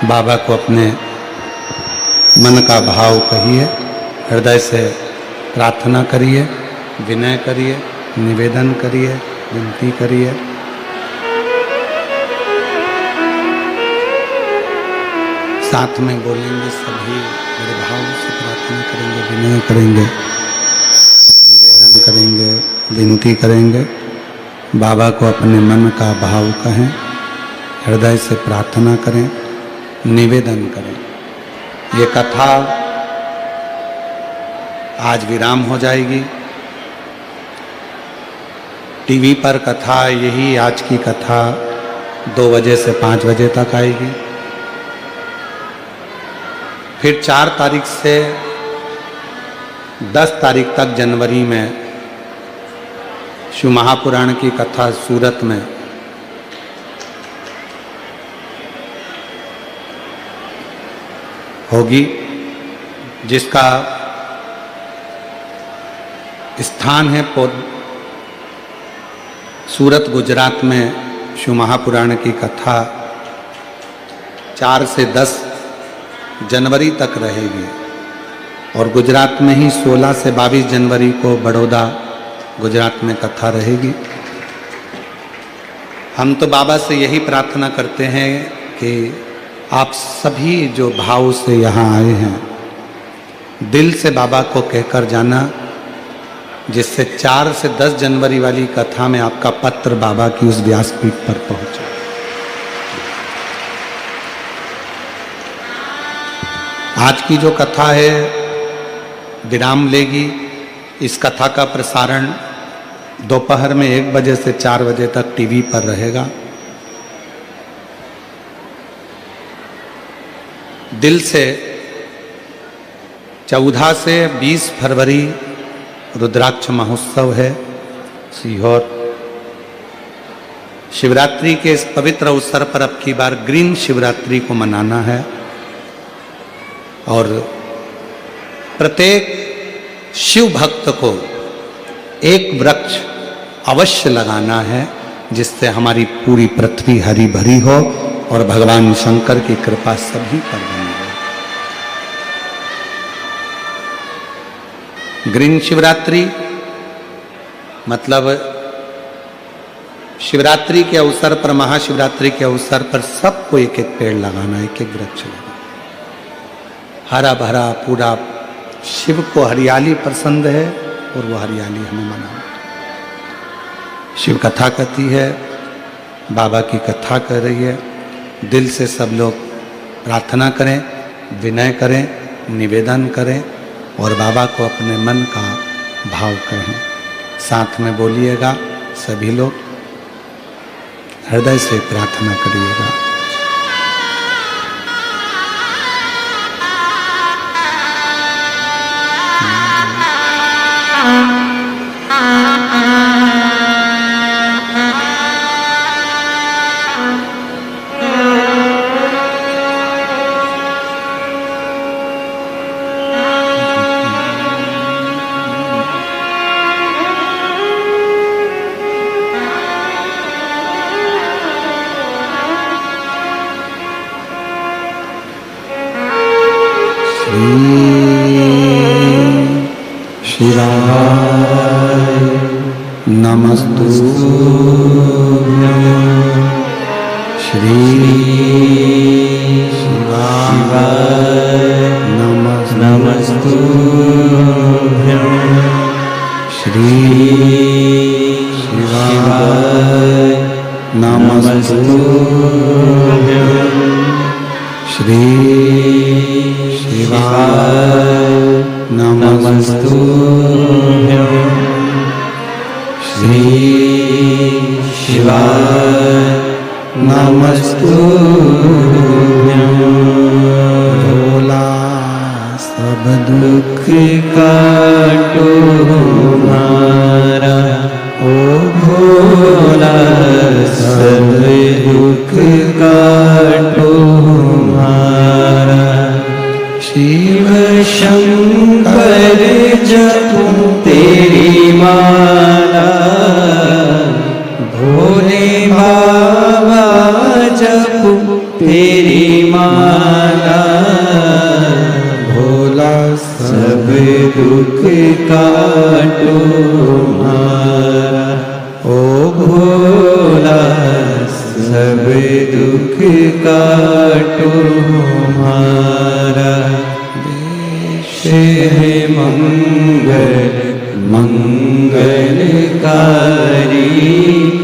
बाबा को अपने मन का भाव कहिए, हृदय से प्रार्थना करिए, विनय करिए, निवेदन करिए, विनती करिए। साथ में बोलेंगे सभी, बड़े भाव से प्रार्थना करेंगे, विनय करेंगे, निवेदन करेंगे, विनती करेंगे। बाबा को अपने मन का भाव कहें, हृदय से प्रार्थना करें, निवेदन करें। ये कथा आज विराम हो जाएगी। टीवी पर कथा, यही आज की कथा 2 बजे से 5 बजे तक आएगी। फिर 4 तारीख से 10 तारीख तक जनवरी में शिव महापुराण की कथा सूरत में होगी, जिसका स्थान है सूरत गुजरात में। शिव महापुराण की कथा 4 से 10 जनवरी तक रहेगी और गुजरात में ही 16 से 22 जनवरी को बड़ौदा गुजरात में कथा रहेगी। हम तो बाबा से यही प्रार्थना करते हैं कि आप सभी जो भाव से यहाँ आए हैं, दिल से बाबा को कहकर जाना, जिससे 4 से 10 जनवरी वाली कथा में आपका पत्र बाबा की उस व्यासपीठ पर पहुंचे। आज की जो कथा है विराम लेगी। इस कथा का प्रसारण दोपहर में 1 बजे से 4 बजे तक टीवी पर रहेगा। दिल से 14 से 20 फरवरी रुद्राक्ष महोत्सव है सीहोर। शिवरात्रि के इस पवित्र अवसर पर अब की बार ग्रीन शिवरात्रि को मनाना है और प्रत्येक शिव भक्त को एक वृक्ष अवश्य लगाना है, जिससे हमारी पूरी पृथ्वी हरी भरी हो और भगवान शंकर की कृपा सभी पर बनी रहे। ग्रीन शिवरात्रि मतलब शिवरात्रि के अवसर पर, महाशिवरात्रि के अवसर पर सबको एक एक पेड़ लगाना, एक एक वृक्ष लगाना, हरा भरा पूरा। शिव को हरियाली पसंद है और वो हरियाली हमें मनाना। शिव कथा कहती है, बाबा की कथा कर रही है। दिल से सब लोग प्रार्थना करें, विनय करें, निवेदन करें और बाबा को अपने मन का भाव कहें। साथ में बोलिएगा सभी लोग, हृदय से प्रार्थना करिएगा। शिवाय नमस्तुभ्यं, श्री शिवाय नमस्तुभ्यं, श्री शिवाय नमस्तुभ्यं, श्री शिवाय नमस्तुभ्यं, श्री शिवाय नमस्तुभ्यं। भोला सब दुख काटो हमारा, ओ भोला सब दुख काटो हमारा। शिव शंकर जपूं तेरी माला, भोले बाबा जपूं तेरी माला। माला भोला सब दुख काटो हमारा। ओ भोला सब दुख काटो हमारा। वेश है मंगल मंगलकारी,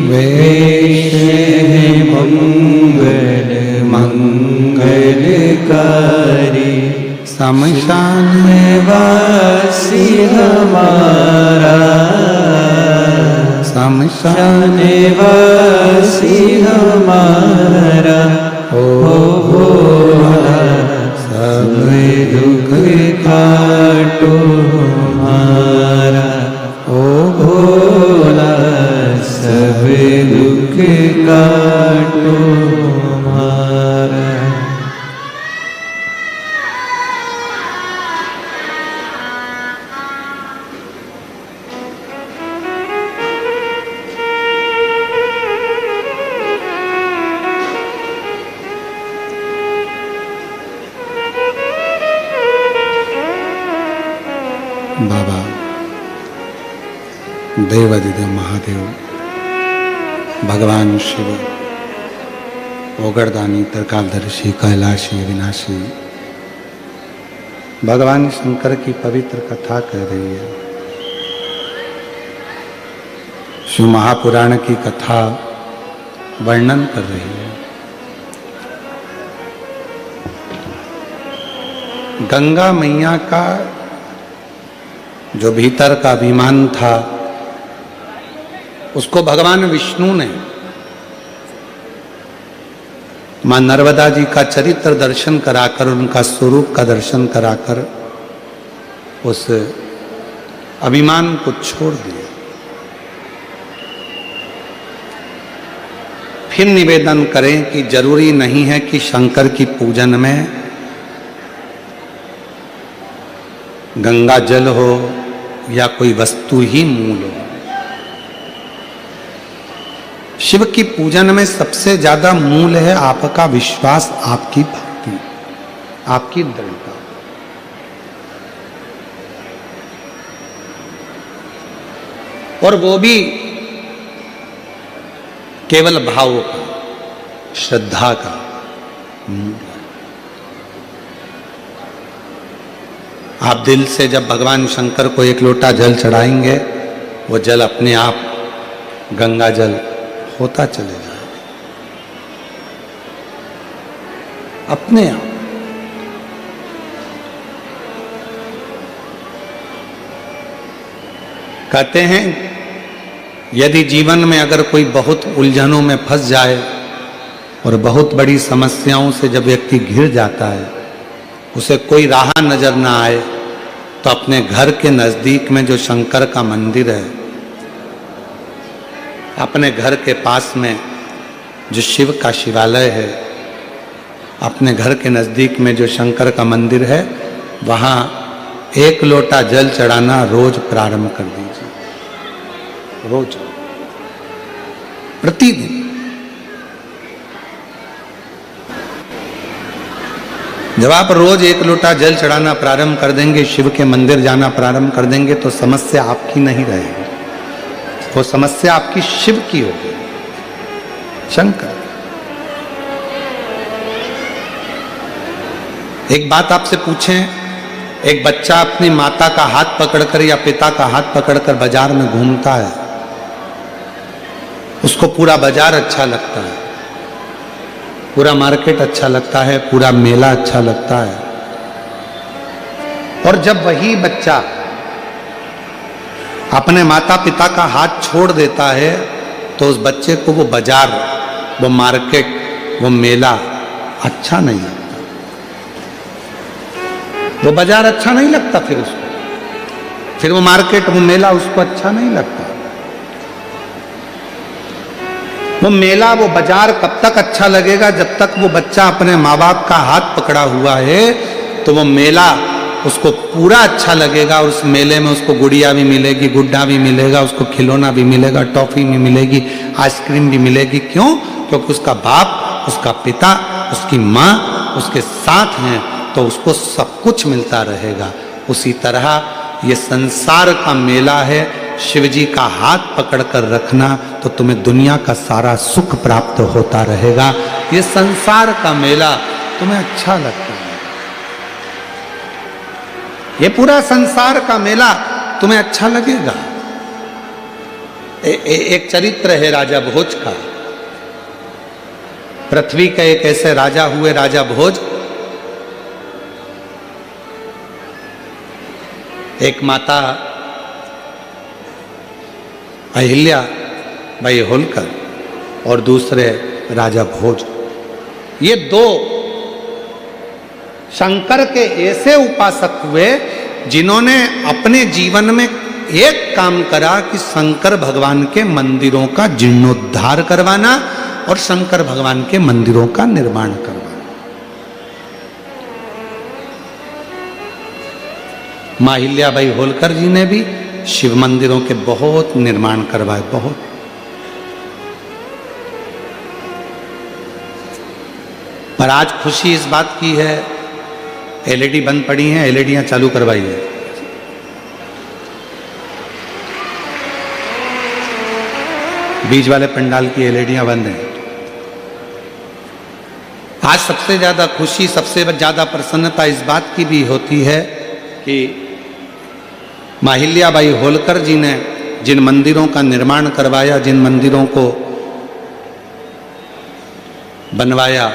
वेश है मंगल मंगलकारी। शमशान वासी हमारा, शमशान वासी हमारा। ओ भोला सब दुख काटो हमारा। ओ भोला सब दुख काटो हमारा। बाबा देवादिदेव महादेव, भगवान शिव, ओगरदानी, त्रिकालदर्शी, कैलाशी, विनाशी, भगवान शंकर की पवित्र कथा कह रही है। शिव महापुराण की कथा वर्णन कर रही है। गंगा मैया का जो भीतर का अभिमान था, उसको भगवान विष्णु ने मां नर्मदा जी का चरित्र दर्शन कराकर, उनका स्वरूप का दर्शन कराकर उस अभिमान को छोड़ दिया। फिर निवेदन करें कि जरूरी नहीं है कि शंकर की पूजन में गंगा जल हो या कोई वस्तु ही मूल हो। शिव की पूजन में सबसे ज्यादा मूल है आपका विश्वास, आपकी भक्ति, आपकी दृढ़ता। और वो भी केवल भाव का, श्रद्धा का मूल है। आप दिल से जब भगवान शंकर को एक लोटा जल चढ़ाएंगे, वो जल अपने आप गंगा जल होता चले जाएगा, अपने आप। कहते हैं यदि जीवन में अगर कोई बहुत उलझनों में फंस जाए और बहुत बड़ी समस्याओं से जब व्यक्ति घिर जाता है, उसे कोई राह नजर ना आए, तो अपने घर के नजदीक में जो शंकर का मंदिर है, अपने घर के पास में जो शिव का शिवालय है, अपने घर के नजदीक में जो शंकर का मंदिर है, वहां एक लोटा जल चढ़ाना रोज प्रारंभ कर दीजिए। रोज, प्रतिदिन। जब आप रोज एक लोटा जल चढ़ाना प्रारंभ कर देंगे, शिव के मंदिर जाना प्रारंभ कर देंगे, तो समस्या आपकी नहीं रहेगी, वो समस्या आपकी शिव की होगी, शंकर। एक बात आपसे पूछें, एक बच्चा अपनी माता का हाथ पकड़कर या पिता का हाथ पकड़कर बाजार में घूमता है, उसको पूरा बाजार अच्छा लगता है, पूरा मार्केट अच्छा लगता है, पूरा मेला अच्छा लगता है। और जब वही बच्चा अपने माता पिता का हाथ छोड़ देता है, तो उस बच्चे को वो बाजार, वो मार्केट, वो मेला अच्छा नहीं लगता। वो बाजार अच्छा नहीं लगता, फिर वो मार्केट, वो मेला उसको अच्छा नहीं लगता। वो मेला, वो बाजार कब तक अच्छा लगेगा? जब तक वो बच्चा अपने माँ बाप का हाथ पकड़ा हुआ है, तो वो मेला उसको पूरा अच्छा लगेगा। और उस मेले में उसको गुड़िया भी मिलेगी, गुड्डा भी मिलेगा, उसको खिलौना भी मिलेगा, टॉफी भी मिलेगी, आइसक्रीम भी मिलेगी। क्यों? क्योंकि उसका बाप, उसका पिता, उसकी माँ उसके साथ हैं तो उसको सब कुछ मिलता रहेगा। उसी तरह ये संसार का मेला है, शिव जी का हाथ पकड़कर रखना तो तुम्हें दुनिया का सारा सुख प्राप्त होता रहेगा। ये संसार का मेला तुम्हें अच्छा लगता है, ये पूरा संसार का मेला तुम्हें अच्छा लगेगा। एक चरित्र है राजा भोज का। पृथ्वी के एक ऐसे राजा हुए, राजा भोज। एक माता अहिल्या बाई होलकर और दूसरे राजा भोज, ये दो शंकर के ऐसे उपासक हुए जिन्होंने अपने जीवन में एक काम करा कि शंकर भगवान के मंदिरों का जीर्णोद्धार करवाना और शंकर भगवान के मंदिरों का निर्माण करवाना। मां अहिल्याबाई होलकर जी ने भी शिव मंदिरों के बहुत निर्माण करवाए, बहुत। पर आज खुशी इस बात की है, एलईडी बंद पड़ी हैं, एलईडियां चालू करवाई है। बीच वाले पंडाल की एलईडियां बंद हैं। आज सबसे ज्यादा खुशी, सबसे ज्यादा प्रसन्नता इस बात की भी होती है कि मां अहिल्याबाई होलकर जी ने जिन मंदिरों का निर्माण करवाया, जिन मंदिरों को बनवाया,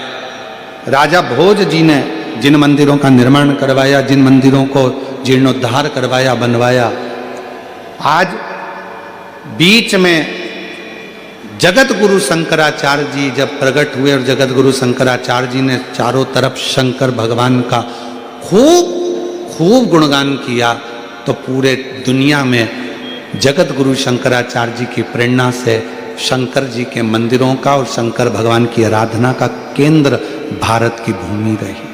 राजा भोज जी ने जिन मंदिरों का निर्माण करवाया, जिन मंदिरों को जीर्णोद्धार करवाया, बनवाया, आज बीच में जगत गुरु शंकराचार्य जी जब प्रकट हुए और जगत गुरु शंकराचार्य जी ने चारों तरफ शंकर भगवान का खूब गुणगान किया, तो पूरे दुनिया में जगत गुरु शंकराचार्य जी की प्रेरणा से शंकर जी के मंदिरों का और शंकर भगवान की आराधना का केंद्र भारत की भूमि रही।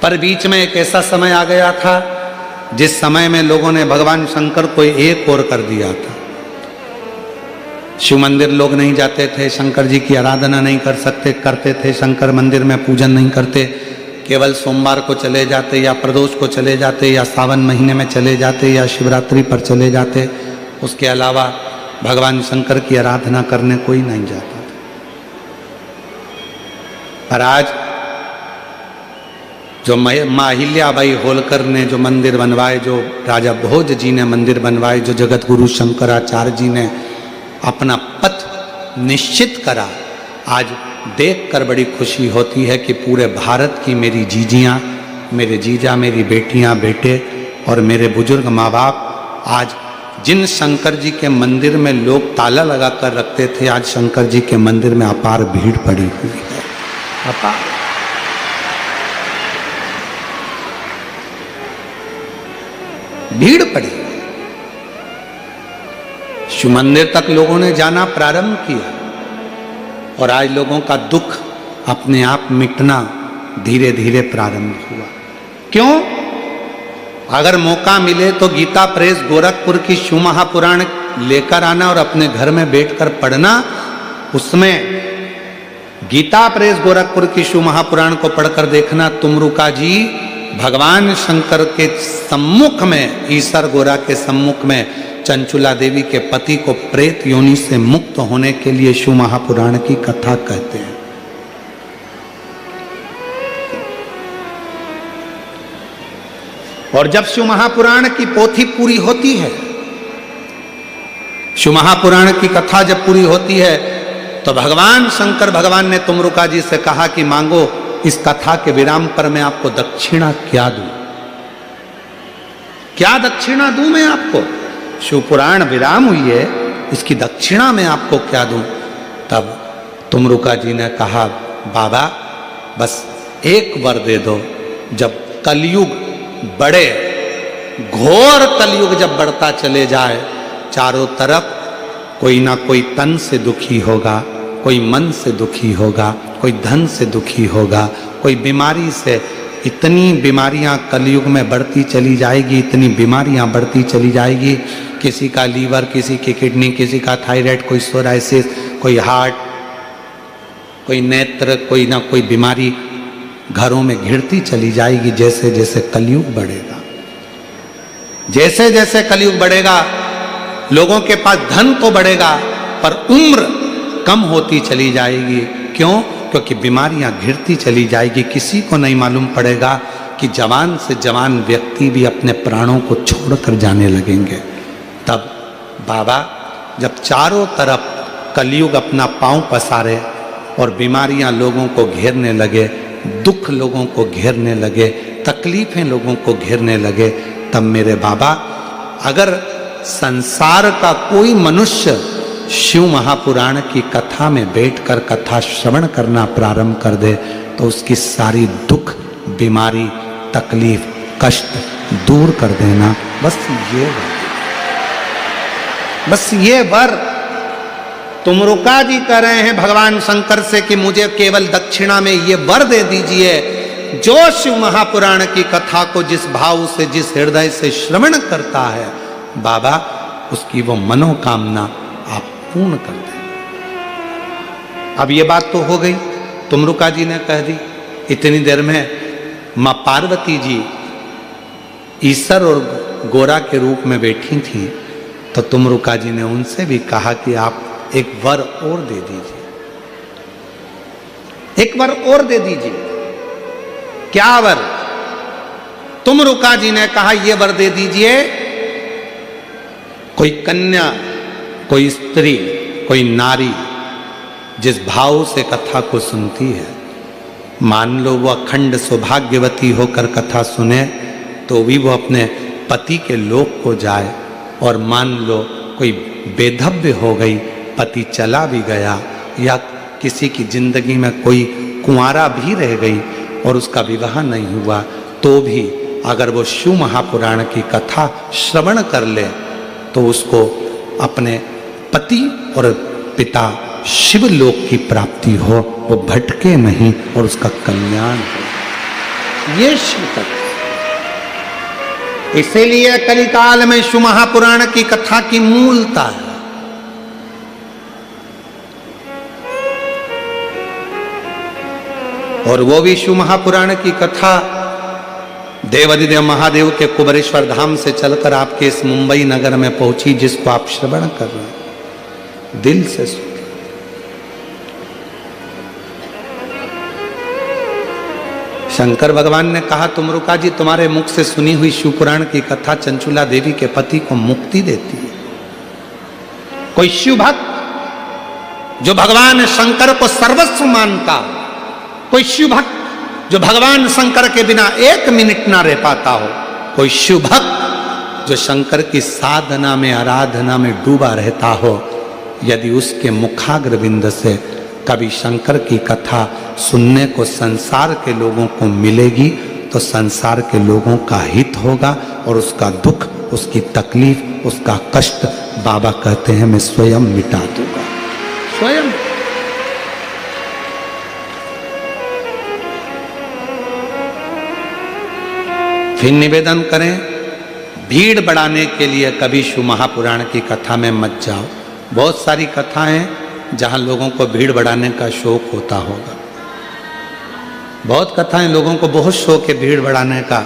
पर बीच में एक ऐसा समय आ गया था जिस समय में लोगों ने भगवान शंकर को एक और कर दिया था। शिव मंदिर लोग नहीं जाते थे, शंकर जी की आराधना नहीं करते थे, शंकर मंदिर में पूजन नहीं करते, केवल सोमवार को चले जाते या प्रदोष को चले जाते या सावन महीने में चले जाते या शिवरात्रि पर चले जाते। उसके अलावा भगवान शंकर की आराधना करने कोई नहीं जाता। पर आज जो मां अहिल्याबाई होलकर ने जो मंदिर बनवाए, जो राजा भोज जी ने मंदिर बनवाए, जो जगत गुरु शंकराचार्य जी ने अपना पथ निश्चित करा, आज देखकर बड़ी खुशी होती है कि पूरे भारत की मेरी जीजियाँ, मेरे जीजा, मेरी बेटियाँ, बेटे और मेरे बुजुर्ग माँ बाप आज जिन शंकर जी के मंदिर में लोग ताला लगा कर रखते थे, आज शंकर जी के मंदिर में अपार भीड़ पड़ी हुई है, अपार। भीड़ पड़ी। शिव मंदिर तक लोगों ने जाना प्रारंभ किया और आज लोगों का दुख अपने आप मिटना धीरे धीरे प्रारंभ हुआ। क्यों? अगर मौका मिले तो गीता प्रेस गोरखपुर की शिव महापुराण लेकर आना और अपने घर में बैठकर पढ़ना। उसमें गीता प्रेस गोरखपुर की शिव महापुराण को पढ़कर देखना, तुमरुका जी भगवान शंकर के सम्मुख में, ईसर गोरा के सम्मुख में चंचुला देवी के पति को प्रेत योनि से मुक्त होने के लिए शिव महापुराण की कथा कहते हैं। और जब शिव महापुराण की पोथी पूरी होती है, शिव महापुराण की कथा जब पूरी होती है, तो भगवान शंकर भगवान ने तुमरुका जी से कहा कि मांगो, इस कथा के विराम पर मैं आपको दक्षिणा क्या दूं? क्या दक्षिणा दूं मैं आपको? शिव पुराण विराम हुई है, इसकी दक्षिणा मैं आपको क्या दूं? तब तुमरुका जी ने कहा, बाबा बस एक वर दे दो। जब कलयुग बढ़े, घोर कलयुग जब बढ़ता चले जाए, चारों तरफ कोई ना कोई तन से दुखी होगा, कोई मन से दुखी होगा, कोई धन से दुखी होगा, कोई बीमारी से, इतनी बीमारियां कलयुग में बढ़ती चली जाएगी, इतनी बीमारियां बढ़ती चली जाएगी। किसी का लीवर, किसी की किडनी, किसी का थायराइड, कोई सोराइसिस, कोई हार्ट, कोई नेत्र, कोई ना कोई बीमारी घरों में घिरती चली जाएगी जैसे जैसे कलयुग बढ़ेगा। जैसे जैसे कलयुग बढ़ेगा लोगों के पास धन तो बढ़ेगा पर उम्र कम होती चली जाएगी। क्यों? क्योंकि बीमारियां घिरती चली जाएगी। किसी को नहीं मालूम पड़ेगा कि जवान से जवान व्यक्ति भी अपने प्राणों को छोड़कर जाने लगेंगे। तब बाबा जब चारों तरफ कलयुग अपना पांव पसारे और बीमारियां लोगों को घेरने लगे, दुख लोगों को घेरने लगे, तकलीफें लोगों को घेरने लगे, तब मेरे बाबा अगर संसार का कोई मनुष्य शिव महापुराण की कथा में बैठकर कथा श्रवण करना प्रारंभ कर दे तो उसकी सारी दुख, बीमारी, तकलीफ, कष्ट दूर कर देना। बस ये वर तुमरुका जी कह रहे हैं भगवान शंकर से कि मुझे केवल दक्षिणा में ये वर दे दीजिए, जो शिव महापुराण की कथा को जिस भाव से, जिस हृदय से श्रवण करता है बाबा, उसकी वो मनोकामना आप पूर्ण कर दें। अब ये बात तो हो गई, तुमरुका जी ने कह दी। इतनी देर में मां पार्वती जी ईश्वर और गोरा के रूप में बैठी थी, तो तुमरुका जी ने उनसे भी कहा कि आप एक वर और दे दीजिए, एक वर और दे दीजिए। क्या वर? तुमरुका जी ने कहा ये वर दे दीजिए, कोई कन्या, कोई स्त्री, कोई नारी जिस भाव से कथा को सुनती है, मान लो वो अखंड सौभाग्यवती होकर कथा सुने तो भी वो अपने पति के लोक को जाए, और मान लो कोई बेधव्य हो गई, पति चला भी गया, या किसी की जिंदगी में कोई कुंवारा भी रह गई और उसका विवाह नहीं हुआ, तो भी अगर वो शिव महापुराण की कथा श्रवण कर ले तो उसको अपने पति और पिता शिवलोक की प्राप्ति हो, वो भटके नहीं और उसका कल्याण हो। ये शिव तत्व। इसीलिए कलिकाल में शिव महापुराण की कथा की मूलता है। और वो भी शिव महापुराण की कथा देवाधिदेव महादेव के कुबरेश्वर धाम से चलकर आपके इस मुंबई नगर में पहुंची, जिसको आप श्रवण कर रहे हैं दिल से सुन। शंकर भगवान ने कहा तुमरुका जी, तुम्हारे मुख से सुनी हुई शिवपुराण की कथा चंचुला देवी के पति को मुक्ति देती है। कोई शिव भक्त जो भगवान शंकर को सर्वस्व मानता, कोई शिव भक्त जो भगवान शंकर के बिना एक मिनट ना रह पाता हो, कोई शिव भक्त जो शंकर की साधना में, आराधना में डूबा रहता हो, यदि उसके मुखाग्रविंद से कभी शंकर की कथा सुनने को संसार के लोगों को मिलेगी तो संसार के लोगों का हित होगा, और उसका दुख, उसकी तकलीफ, उसका कष्ट बाबा कहते हैं मैं स्वयं मिटा दूंगा, स्वयं। फिर निवेदन करें, भीड़ बढ़ाने के लिए कभी शिव महापुराण की कथा में मत जाओ। बहुत सारी कथाएं जहां लोगों को भीड़ बढ़ाने का शौक होता होगा, बहुत कथाएं लोगों को बहुत शौक है भीड़ बढ़ाने का।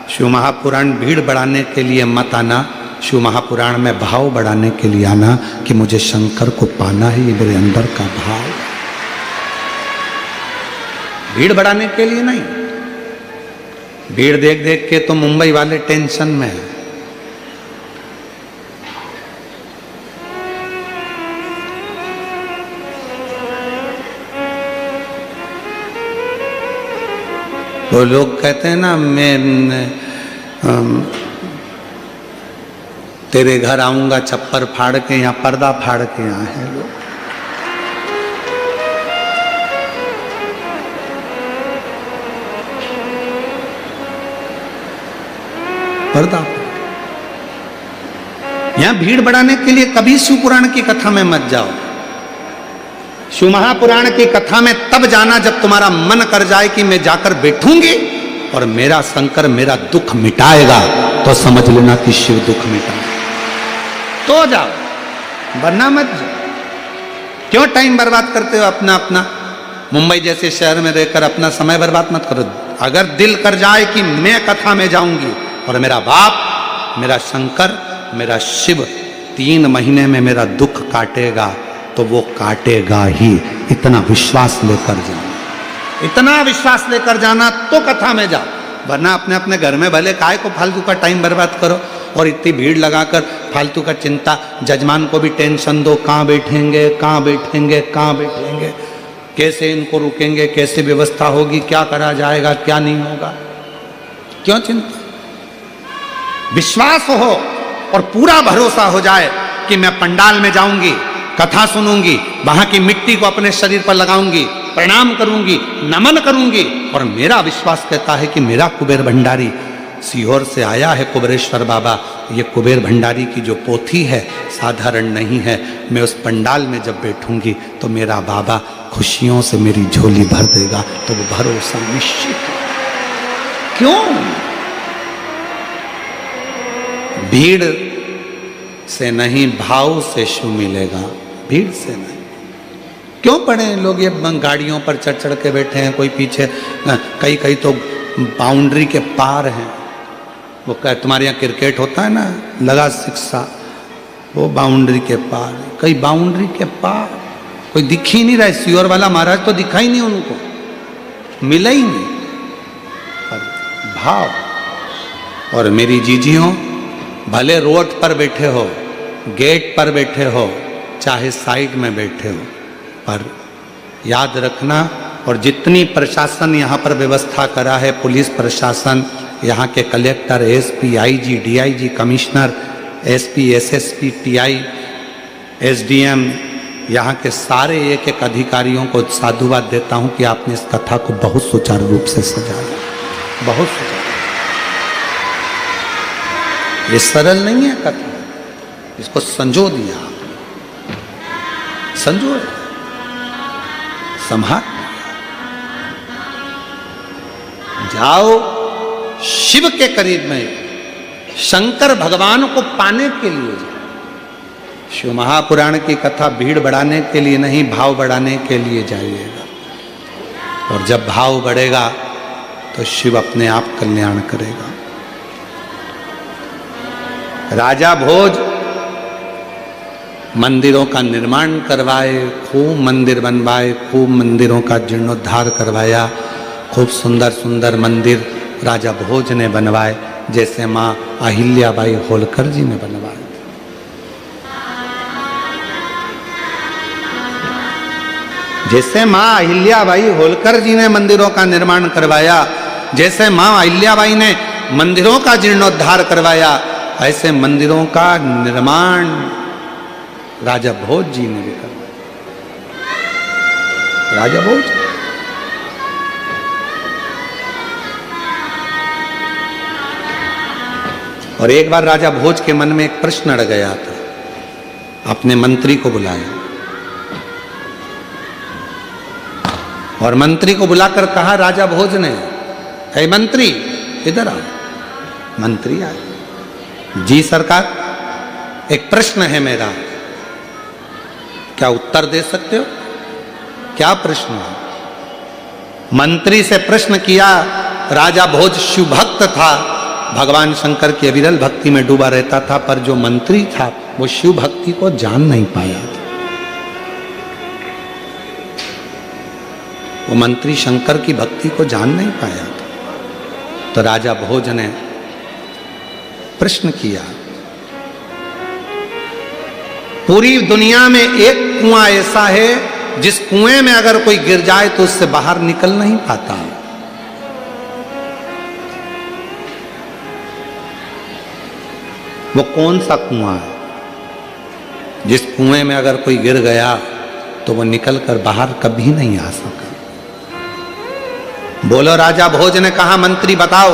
शिव महापुराण भीड़ बढ़ाने के लिए मत आना, शिव महापुराण में भाव बढ़ाने के लिए आना कि मुझे शंकर को पाना है, ये मेरे अंदर का भाव। भीड़ बढ़ाने के लिए नहीं। भीड़ देख देख के तो मुंबई वाले टेंशन में है। वो लोग कहते हैं ना, मैं तेरे घर आऊंगा छप्पर फाड़ के, या पर्दा फाड़ के आए हैं लोग। पर्दा यहां भीड़ बढ़ाने के लिए कभी शिव पुराण की कथा में मत जाओ। शिव महापुराण की कथा में तब जाना जब तुम्हारा मन कर जाए कि मैं जाकर बैठूंगी और मेरा शंकर मेरा दुख मिटाएगा, तो समझ लेना कि शिव दुख मिटाएगा, तो जाओ, वरना मत जाओ। क्यों टाइम बर्बाद करते हो अपना अपना? मुंबई जैसे शहर में रहकर अपना समय बर्बाद मत करो। अगर दिल कर जाए कि मैं कथा में जाऊंगी और मेरा बाप, मेरा शंकर, मेरा शिव 3 महीने में मेरा दुख काटेगा, तो वो काटेगा ही। इतना विश्वास लेकर जाना, इतना विश्वास लेकर जाना तो कथा में जाओ, वरना अपने अपने घर में भले काय को फालतू का टाइम बर्बाद करो और इतनी भीड़ लगाकर फालतू का चिंता। जजमान को भी टेंशन दो, कहाँ बैठेंगे, कहाँ बैठेंगे, कहाँ बैठेंगे, कैसे इनको रुकेंगे, कैसे व्यवस्था होगी, क्या करा जाएगा, क्या नहीं होगा, क्यों चिंता। विश्वास हो और पूरा भरोसा हो जाए कि मैं पंडाल में जाऊंगी, कथा सुनूंगी, वहां की मिट्टी को अपने शरीर पर लगाऊंगी, प्रणाम करूंगी, नमन करूंगी, और मेरा विश्वास कहता है कि मेरा कुबेर भंडारी सीहोर से आया है, कुबेरेश्वर बाबा, ये कुबेर भंडारी की जो पोथी है साधारण नहीं है। मैं उस पंडाल में जब बैठूंगी तो मेरा बाबा खुशियों से मेरी झोली भर देगा, तो वो भरोसा निश्चित। क्यों? भीड़ से नहीं, भाव से शिव मिलेगा, भीड़ से नहीं। क्यों पड़े लोग ये गाड़ियों पर चढ़ चढ़ के बैठे हैं, कोई पीछे, कई कई तो बाउंड्री के पार हैं। वो क्या तुम्हारे यहाँ क्रिकेट होता है ना, लगा शिक्षा, वो बाउंड्री के पार, कई बाउंड्री के पार, कोई दिख ही नहीं रहा। सीहोर वाला महाराज तो दिखा ही नहीं, उनको मिला ही नहीं। पर भाव। और मेरी जीजियों, भले रोड पर बैठे हो, गेट पर बैठे हो, चाहे साइड में बैठे हो, पर याद रखना, और जितनी प्रशासन यहाँ पर व्यवस्था करा है, पुलिस प्रशासन, यहाँ के collector, SP, IG, DIG, commissioner, SP, SSP, TI, SDM, यहाँ के सारे एक एक अधिकारियों को साधुवाद देता हूँ कि आपने इस कथा को बहुत सुचारू रूप से सजाया, बहुत सुचारू। ये सरल नहीं है कथा, इसको संजो दिया, संजो, संभाल। जाओ शिव के करीब में, शंकर भगवान को पाने के लिए जाओ। शिव महापुराण की कथा भीड़ बढ़ाने के लिए नहीं, भाव बढ़ाने के लिए जाइएगा। और जब भाव बढ़ेगा तो शिव अपने आप कल्याण करेगा। राजा भोज मंदिरों का निर्माण करवाए, खूब मंदिर बनवाए, खूब मंदिरों का जीर्णोद्धार करवाया, खूब सुंदर सुंदर मंदिर राजा भोज ने बनवाए, जैसे माँ अहिल्याबाई होलकर जी ने बनवाए। जैसे माँ अहिल्याबाई होलकर जी ने मंदिरों का निर्माण करवाया, जैसे माँ अहिल्याबाई ने मंदिरों का जीर्णोद्धार करवाया, ऐसे मंदिरों का निर्माण राजा भोज जी ने भी करवाया। राजा भोज। और एक बार राजा भोज के मन में एक प्रश्न अड़ गया था, अपने मंत्री को बुलाया और मंत्री को बुलाकर कहा, राजा भोज ने, हे मंत्री इधर आओ। मंत्री आए, जी सरकार, एक प्रश्न है मेरा, क्या उत्तर दे सकते हो? क्या प्रश्न है? मंत्री से प्रश्न किया। राजा भोज शिव भक्त था, भगवान शंकर की अविरल भक्ति में डूबा रहता था, पर जो मंत्री था वो शिव भक्ति को जान नहीं पाया था। वो मंत्री शंकर की भक्ति को जान नहीं पाया था। तो राजा भोज ने प्रश्न किया, पूरी दुनिया में एक कुआं ऐसा है जिस कुएं में अगर कोई गिर जाए तो उससे बाहर निकल नहीं पाता। वो कौन सा कुआं है जिस कुएं में अगर कोई गिर गया तो वो निकलकर बाहर कभी नहीं आ सका? बोलो। राजा भोज ने कहा, मंत्री बताओ,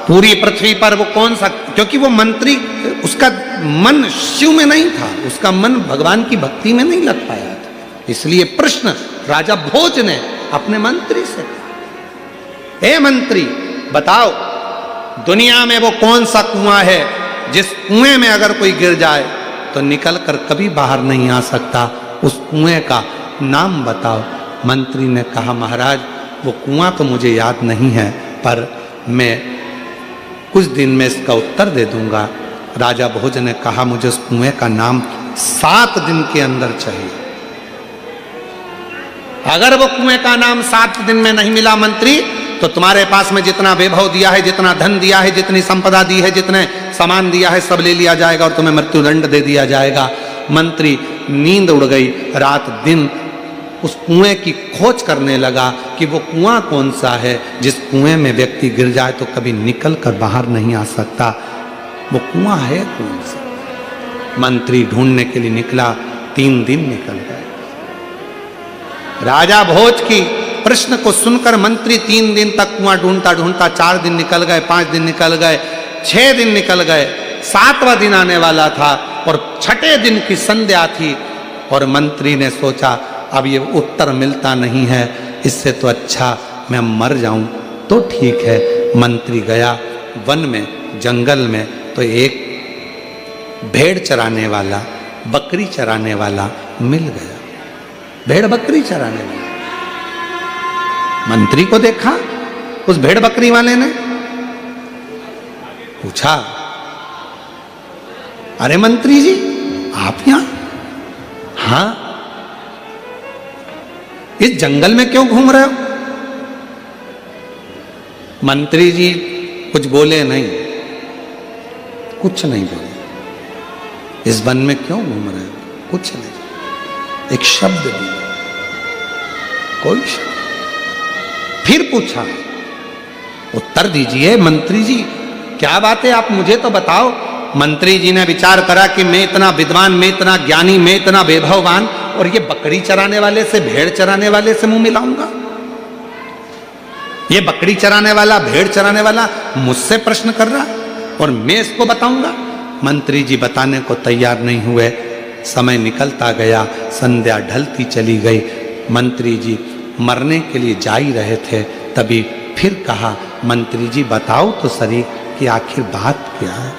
पूरी पृथ्वी पर वो कौन सा, क्योंकि वो मंत्री, उसका मन शिव में नहीं था, उसका मन भगवान की भक्ति में नहीं लग पाया था, इसलिए प्रश्न राजा भोज ने अपने मंत्री से कहा, हे मंत्री बताओ, दुनिया में वो कौन सा कुआं है जिस कुएं में अगर कोई गिर जाए तो निकल कर कभी बाहर नहीं आ सकता? उस कुएं का नाम बताओ। मंत्री ने कहा महाराज वो कुआं तो मुझे याद नहीं है, पर मैं कुछ दिन में इसका उत्तर दे दूंगा। राजा भोज ने कहा मुझे उस कुएं का नाम 7 दिन के अंदर चाहिए। अगर वो कुएं का नाम 7 दिन में नहीं मिला मंत्री, तो तुम्हारे पास में जितना वैभव दिया है, जितना धन दिया है, जितनी संपदा दी है, जितने सामान दिया है, सब ले लिया जाएगा और तुम्हें मृत्युदंड दे दिया जाएगा। मंत्री नींद उड़ गई। रात दिन उस कुएं की खोज करने लगा कि वो कुआं कौन सा है जिस कुएं में व्यक्ति गिर जाए तो कभी निकल कर बाहर नहीं आ सकता। वो कुआं है कौन सा? मंत्री ढूंढने के लिए निकला। 3 दिन निकल गए। राजा भोज की प्रश्न को सुनकर मंत्री 3 दिन तक कुआं ढूंढता ढूंढता 4 दिन निकल गए, 5 दिन निकल गए, 6 दिन निकल गए, 7वां दिन आने वाला था और 6ठे दिन की संध्या थी। और मंत्री ने सोचा अब ये उत्तर मिलता नहीं है, इससे तो अच्छा मैं मर जाऊं तो ठीक है। मंत्री गया वन में, जंगल में, तो एक भेड़ चराने वाला, बकरी चराने वाला मिल गया। भेड़ बकरी चराने वाला मंत्री को देखा। उस भेड़ बकरी वाले ने पूछा, अरे मंत्री जी आप यहां? हां। इस जंगल में क्यों घूम रहे हो? मंत्री जी कुछ बोले नहीं, कुछ नहीं बोले। इस वन में क्यों घूम रहे हो? कुछ नहीं। एक शब्द भी, कोई शब्द। फिर पूछा, उत्तर दीजिए मंत्री जी, क्या बात है, आप मुझे तो बताओ। मंत्री जी ने विचार करा कि मैं इतना विद्वान, मैं इतना ज्ञानी, मैं इतना वैभववान, और ये बकरी चराने वाले से, भेड़ चराने वाले से मुंह मिलाऊंगा? ये बकरी चराने वाला, भेड़ चराने वाला मुझसे प्रश्न कर रहा और मैं इसको बताऊंगा? मंत्री जी बताने को तैयार नहीं हुए। समय निकलता गया, संध्या ढलती चली गई। मंत्री जी मरने के लिए जा ही रहे थे, तभी फिर कहा, मंत्री जी बताओ तो सही कि आखिर बात क्या है?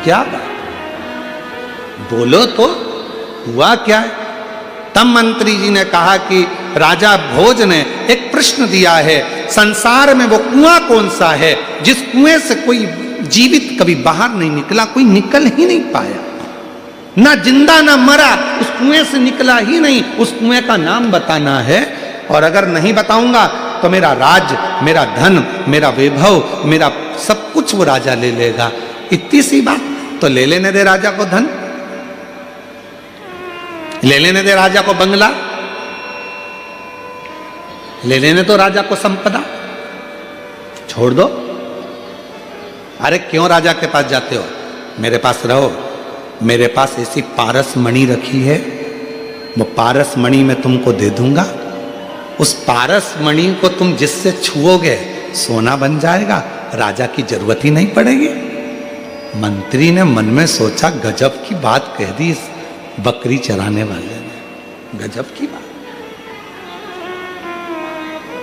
क्या बात? बोलो तो, हुआ क्या है? तब मंत्री जी ने कहा कि राजा भोज ने एक प्रश्न दिया है, संसार में वो कुआं कौन सा है जिस कुएं से कोई जीवित कभी बाहर नहीं निकला, कोई निकल ही नहीं पाया, ना जिंदा ना मरा, उस कुएं से निकला ही नहीं। उस कुएं का नाम बताना है, और अगर नहीं बताऊंगा तो मेरा राज, मेरा धन, मेरा वैभव, मेरा सब कुछ वो राजा ले लेगा। इतनी सी बात, तो ले लेने दे राजा को धन, ले लेने दे राजा को बंगला, ले लेने तो राजा को संपदा, छोड़ दो। अरे क्यों राजा के पास जाते हो? मेरे पास रहो। मेरे पास ऐसी पारस मणि रखी है, वो पारस मणि मैं तुमको दे दूंगा। उस पारस मणि को तुम जिससे छुओगे सोना बन जाएगा, राजा की जरूरत ही नहीं पड़ेगी। मंत्री ने मन में सोचा, गजब की बात कह दी इस बकरी चराने वाले ने, गजब की बात।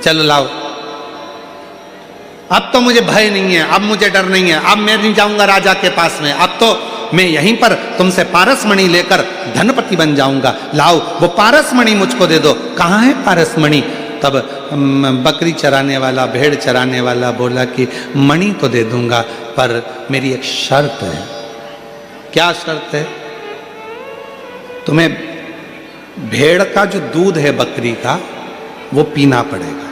चलो लाओ, अब तो मुझे भय नहीं है, अब मुझे डर नहीं है, अब मैं नहीं जाऊंगा राजा के पास में, अब तो मैं यहीं पर तुमसे पारसमणि लेकर धनपति बन जाऊंगा। लाओ वो पारसमणि मुझको दे दो। कहाँ है पारसमणि? तब बकरी चराने वाला, भेड़ चराने वाला बोला कि मणि तो दे दूंगा, पर मेरी एक शर्त है। क्या शर्त है? तुम्हें भेड़ का जो दूध है बकरी का, वो पीना पड़ेगा।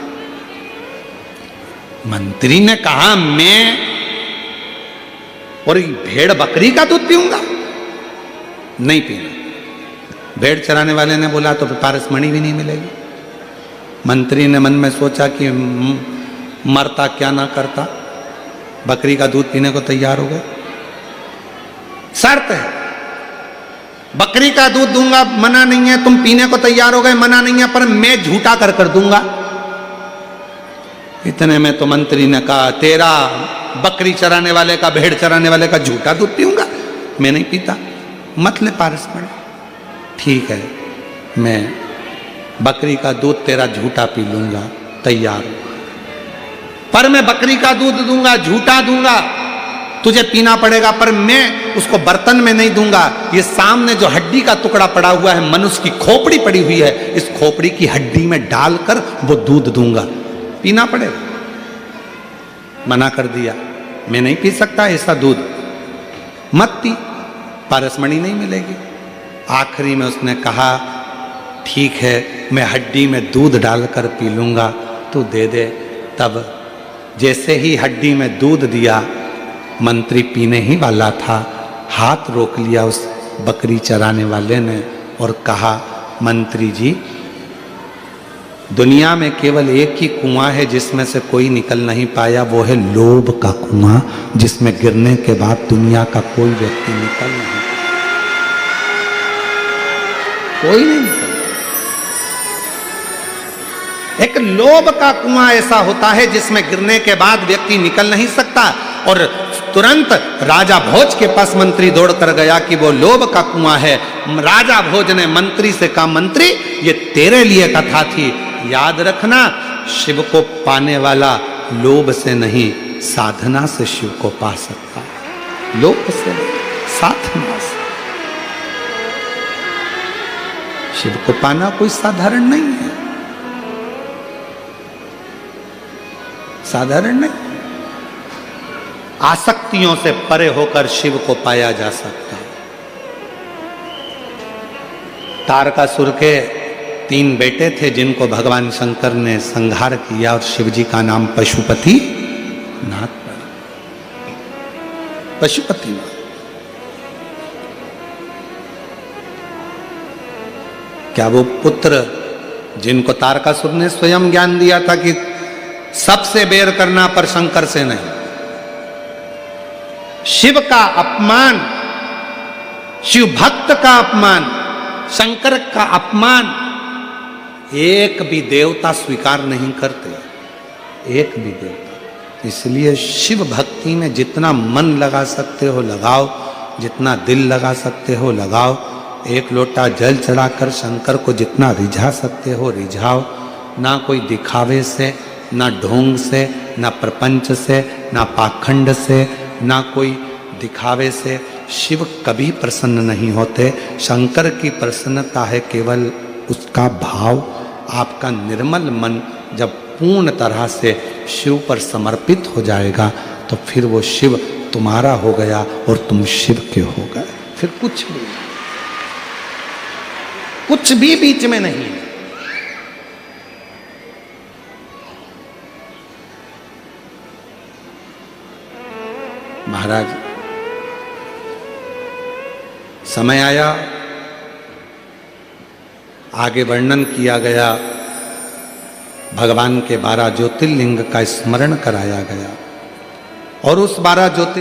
मंत्री ने कहा, मैं और भेड़ बकरी का दूध पीऊंगा? नहीं पीना। भेड़ चराने वाले ने बोला तो पारसमणि भी नहीं मिलेगी। मंत्री ने मन में सोचा कि मरता क्या ना करता, बकरी का दूध पीने को तैयार हो गए। शर्त है, बकरी का दूध दूंगा, मना नहीं है। तुम पीने को तैयार हो गए, मना नहीं है, पर मैं झूठा कर दूंगा। इतने में तो मंत्री ने कहा, तेरा बकरी चराने वाले का, भेड़ चराने वाले का झूठा दूध पीऊंगा? मैं नहीं पीता, मत ले पारसमणि। ठीक है, मैं बकरी का दूध तेरा झूठा पी लूंगा, तैयार हूं। पर मैं बकरी का दूध दूंगा, झूठा दूंगा, तुझे पीना पड़ेगा, पर मैं उसको बर्तन में नहीं दूंगा। ये सामने जो हड्डी का टुकड़ा पड़ा हुआ है, मनुष्य की खोपड़ी पड़ी हुई है, इस खोपड़ी की हड्डी में डालकर वो दूध दूंगा, पीना पड़ेगा। मना कर दिया, मैं नहीं पी सकता ऐसा दूध, मत पी, पारसमणि नहीं मिलेगी। आखिरी में उसने कहा ठीक है, मैं हड्डी में दूध डालकर पी लूंगा, तू दे दे। तब जैसे ही हड्डी में दूध दिया, मंत्री पीने ही वाला था, हाथ रोक लिया उस बकरी चराने वाले ने और कहा, मंत्री जी, दुनिया में केवल एक ही कुआं है जिसमें से कोई निकल नहीं पाया, वो है लोभ का कुआं, जिसमें गिरने के बाद दुनिया का कोई व्यक्ति निकल नहीं पाया, कोई नहीं निकल। एक लोभ का कुआं ऐसा होता है जिसमें गिरने के बाद व्यक्ति निकल नहीं सकता। और तुरंत राजा भोज के पास मंत्री दौड़ कर गया कि वो लोभ का कुआं है। राजा भोज ने मंत्री से कहा, मंत्री ये तेरे लिए कथा थी, याद रखना, शिव को पाने वाला लोभ से नहीं, साधना से शिव को पा सकता है, लोभ से, साधना से। शिव को पाना कोई साधारण नहीं है, साधारण नहीं। आसक्तियों से परे होकर शिव को पाया जा सकता है। तारकासुर के 3 बेटे थे जिनको भगवान शंकर ने संहार किया और शिव जी का नाम पशुपति नाथ पड़ा। पशुपति नाथ। क्या वो पुत्र जिनको तारकासुर ने स्वयं ज्ञान दिया था कि सबसे बैर करना पर शंकर से नहीं, शिव का अपमान, शिव भक्त का अपमान, शंकर का अपमान एक भी देवता स्वीकार नहीं करते, एक भी देवता। इसलिए शिव भक्ति में जितना मन लगा सकते हो लगाओ, जितना दिल लगा सकते हो लगाओ। एक लोटा जल चढ़ाकर शंकर को जितना रिझा सकते हो रिझाओ। ना कोई दिखावे से, ना ढोंग से, ना प्रपंच से, ना पाखंड से, ना कोई दिखावे से शिव कभी प्रसन्न नहीं होते। शंकर की प्रसन्नता है केवल उसका भाव। आपका निर्मल मन जब पूर्ण तरह से शिव पर समर्पित हो जाएगा तो फिर वो शिव तुम्हारा हो गया और तुम शिव के हो गए। फिर कुछ भी बीच में नहीं है। महाराज, समय आया, आगे वर्णन किया गया, भगवान के 12 ज्योतिर्लिंग का स्मरण कराया गया और उस 12 ज्योतिर्लिंग